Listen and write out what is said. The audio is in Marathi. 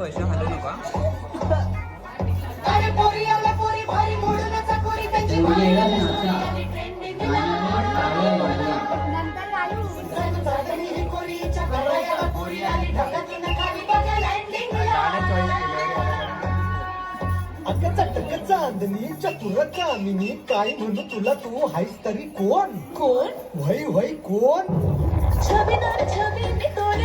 पैसे हलवू का? चांदणी चतुर कामिनी काय म्हणू तुला तू हायस तरी कोण कोण? वय वय कोण छबीदार छबी मी तोड